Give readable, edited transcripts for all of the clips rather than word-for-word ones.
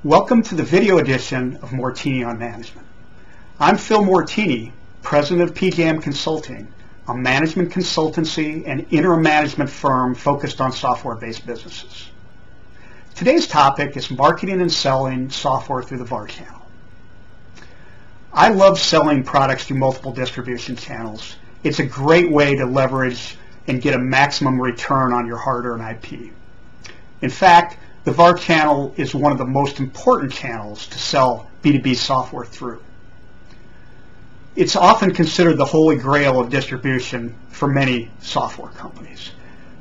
Welcome to the video edition of Morettini on Management. I'm Phil Morettini, President of PJM Consulting, a management consultancy and interim management firm focused on software-based businesses. Today's topic is marketing and selling software through the VAR channel. I love selling products through multiple distribution channels. It's a great way to leverage and get a maximum return on your hard-earned IP. In fact, the VAR channel is one of the most important channels to sell B2B software through. It's often considered the holy grail of distribution for many software companies.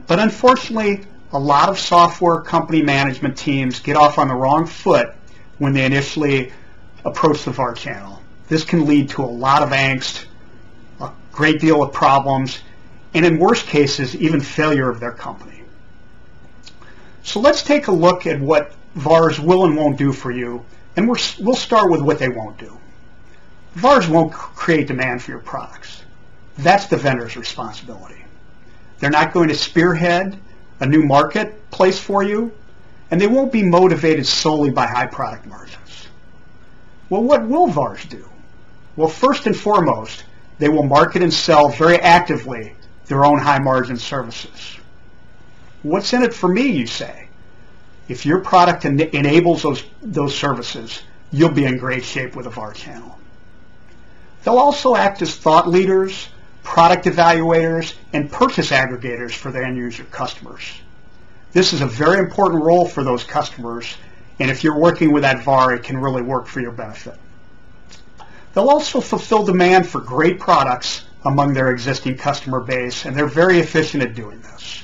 But unfortunately, a lot of software company management teams get off on the wrong foot when they initially approach the VAR channel. This can lead to a lot of angst, a great deal of problems, and in worst cases, even failure of their company. So let's take a look at what VARs will and won't do for you, and we'll start with what they won't do. VARs won't create demand for your products. That's the vendor's responsibility. They're not going to spearhead a new marketplace for you, and they won't be motivated solely by high product margins. Well, what will VARs do? Well, first and foremost, they will market and sell very actively their own high margin services. What's in it for me, you say? If your product enables those services, you'll be in great shape with a VAR channel. They'll also act as thought leaders, product evaluators, and purchase aggregators for their end user customers. This is a very important role for those customers, and if you're working with that VAR, it can really work for your benefit. They'll also fulfill demand for great products among their existing customer base, and they're very efficient at doing this.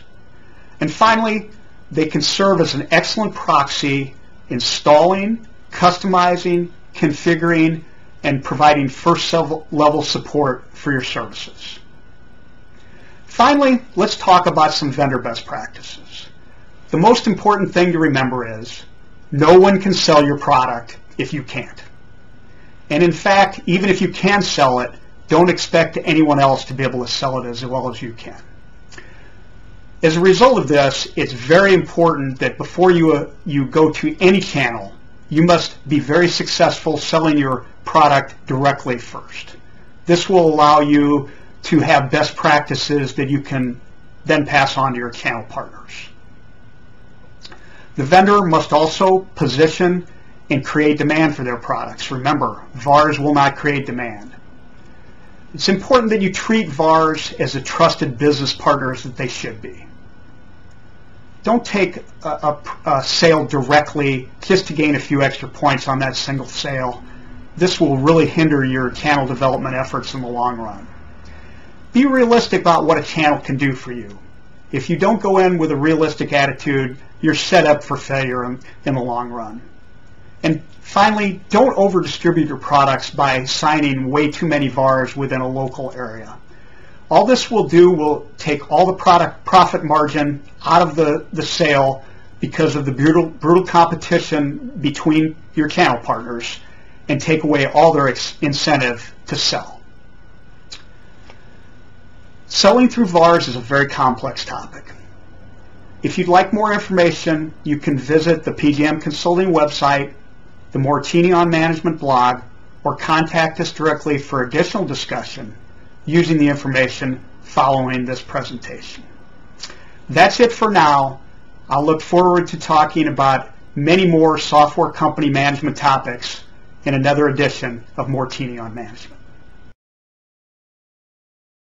And finally, they can serve as an excellent proxy installing, customizing, configuring, and providing first level support for your services. Finally, let's talk about some vendor best practices. The most important thing to remember is no one can sell your product if you can't. And in fact, even if you can sell it, don't expect anyone else to be able to sell it as well as you can. As a result of this, it's very important that before you go to any channel, you must be very successful selling your product directly first. This will allow you to have best practices that you can then pass on to your channel partners. The vendor must also position and create demand for their products. Remember, VARs will not create demand. It's important that you treat VARs as the trusted business partners that they should be. Don't take a sale directly just to gain a few extra points on that single sale. This will really hinder your channel development efforts in the long run. Be realistic about what a channel can do for you. If you don't go in with a realistic attitude, you're set up for failure in the long run. And finally, don't over-distribute your products by signing way too many VARs within a local area. All this will do will take all the product profit margin out of the sale because of the brutal competition between your channel partners and take away all their incentive to sell. Selling through VARs is a very complex topic. If you'd like more information, you can visit the PJM Consulting website, the Morettini on Management blog, or contact us directly for additional discussion using the information following this presentation. That's it for now. I'll look forward to talking about many more software company management topics in another edition of Morettini on Management.